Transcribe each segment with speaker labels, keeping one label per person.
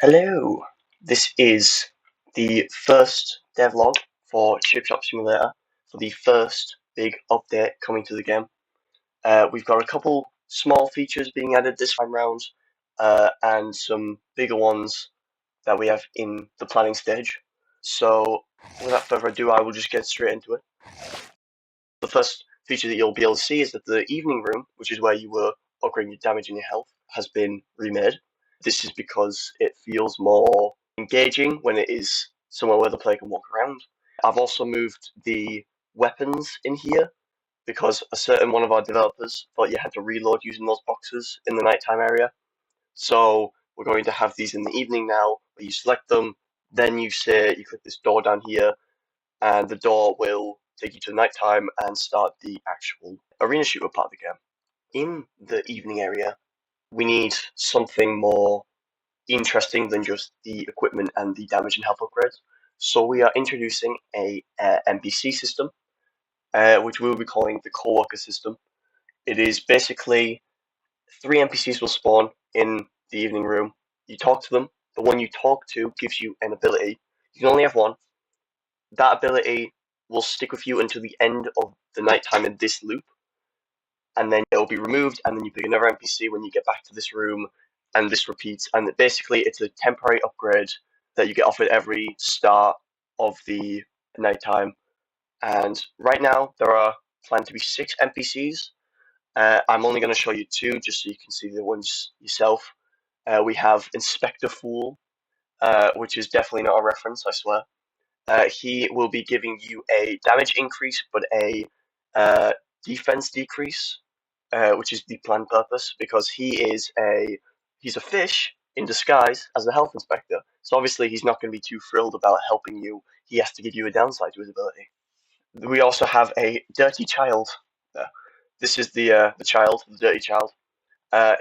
Speaker 1: Hello, this is the first devlog for Chip Shop Simulator for the first big update coming to the game. We've got a couple small features being added this time round, and some bigger ones that we have in the planning stage. So, without further ado, I will just get straight into it. The first feature that you'll be able to see is that the evening room, which is where you were upgrading your damage and your health, has been remade. This is because it feels more engaging when it is somewhere where the player can walk around. I've also moved the weapons in here because a certain one of our developers thought you had to reload using those boxes in the nighttime area. So we're going to have these in the evening now, where you select them, then you click this door down here, and the door will take you to nighttime and start the actual arena shooter part of the game. In the evening area, we need something more interesting than just the equipment and the damage and health upgrades. So we are introducing a NPC system, which we'll be calling the co-worker system. It is basically 3 NPCs will spawn in the evening room. You talk to them. The one you talk to gives you an ability. You can only have one. That ability will stick with you until the end of the nighttime in this loop, and then it'll be removed, and then you pick another NPC when you get back to this room, and this repeats. And basically, it's a temporary upgrade that you get offered every start of the nighttime. And right now, there are planned to be 6 NPCs. I'm only going to show you 2 just so you can see the ones yourself. We have Inspector Fool, which is definitely not a reference, I swear. He will be giving you a damage increase, but a defense decrease, which is the planned purpose, because he's a fish in disguise as a health inspector. So obviously he's not going to be too thrilled about helping you. He has to give you a downside to his ability. We also have a dirty child. This is the child, the dirty child.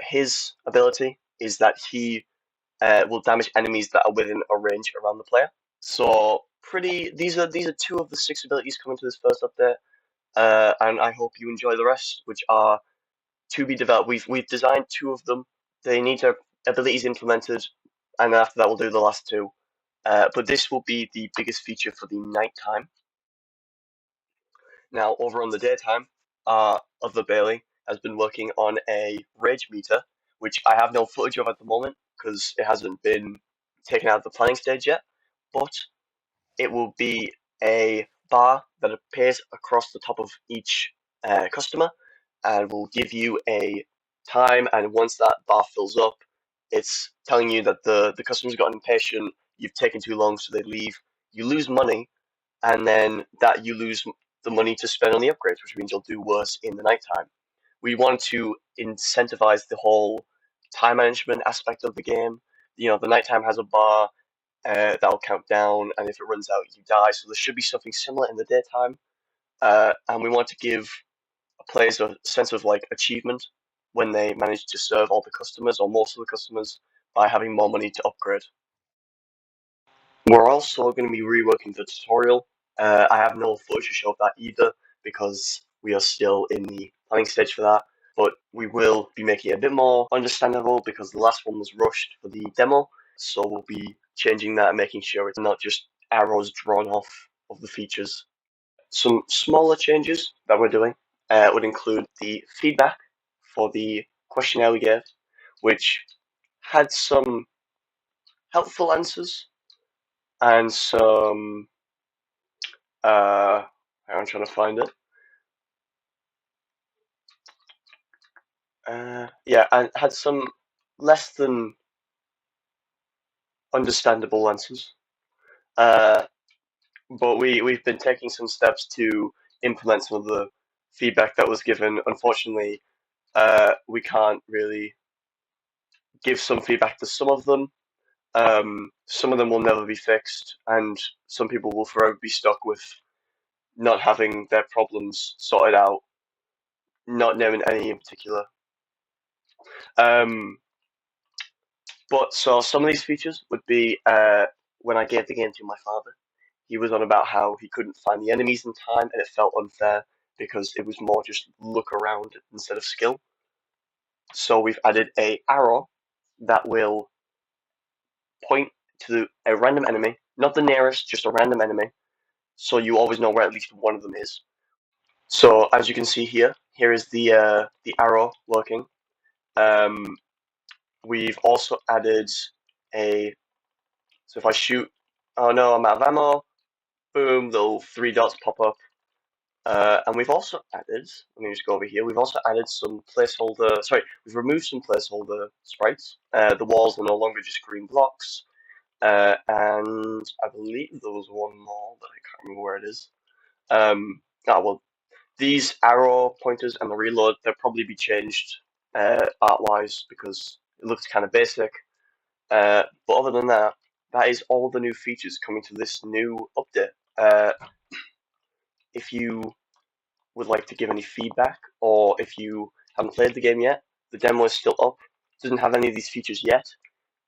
Speaker 1: His ability is that he will damage enemies that are within a range around the player. So pretty. These are 2 of the 6 abilities coming to this first update, and I hope you enjoy the rest, which are to be developed. We've designed 2 of them. They need their abilities implemented, and after that we'll do the last 2. But this will be the biggest feature for the nighttime. Now, over on the daytime, other Bailey has been working on a rage meter, which I have no footage of at the moment because it hasn't been taken out of the planning stage yet. But it will be a bar that appears across the top of each customer and will give you a time. And once that bar fills up, it's telling you that the customer's gotten impatient, you've taken too long, so they leave. You lose money, and then that you lose the money to spend on the upgrades, which means you'll do worse in the nighttime. We want to incentivize the whole time management aspect of the game. The nighttime has a bar that'll count down, and if it runs out, you die. So there should be something similar in the daytime, and we want to give players a sense of like achievement when they manage to serve all the customers or most of the customers by having more money to upgrade. We're also going to be reworking the tutorial. I have no footage to show of that either because we are still in the planning stage for that. But we will be making it a bit more understandable because the last one was rushed for the demo. So we'll be changing that and making sure it's not just arrows drawn off of the features. Some smaller changes that we're doing would include the feedback for the questionnaire we gave, which had some helpful answers and some I'm trying to find it. Yeah, and had some less than understandable answers. But we've been taking some steps to implement some of the feedback that was given. Unfortunately, we can't really give some feedback to some of them. Some of them will never be fixed, and some people will forever be stuck with not having their problems sorted out, not knowing any in particular. But so some of these features would be when I gave the game to my father, he was on about how he couldn't find the enemies in time and it felt unfair because it was more just look around instead of skill. So we've added a arrow that will to a random enemy, not the nearest, just a random enemy, so you always know where at least one of them is. So as you can see here, here is the arrow working. We've also added a, so if I shoot, oh no, I'm out of ammo, boom, the 3 dots pop up. And we've also added, let me just go over here, we've also added some placeholder, sorry, we've removed some placeholder sprites. The walls are no longer just green blocks. And I believe there was one more, but I can't remember where it is. Well, these arrow pointers and the reload, they'll probably be changed art-wise because it looks kind of basic. But other than that, that is all the new features coming to this new update. If you would like to give any feedback, or if you haven't played the game yet, the demo is still up. It doesn't have any of these features yet.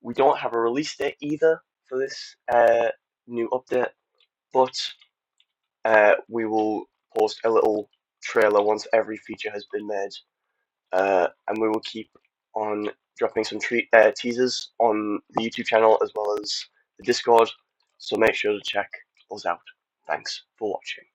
Speaker 1: We don't have a release date either for this new update, but we will post a little trailer once every feature has been made, and we will keep on dropping some teasers on the YouTube channel as well as the Discord, so make sure to check us out. Thanks for watching.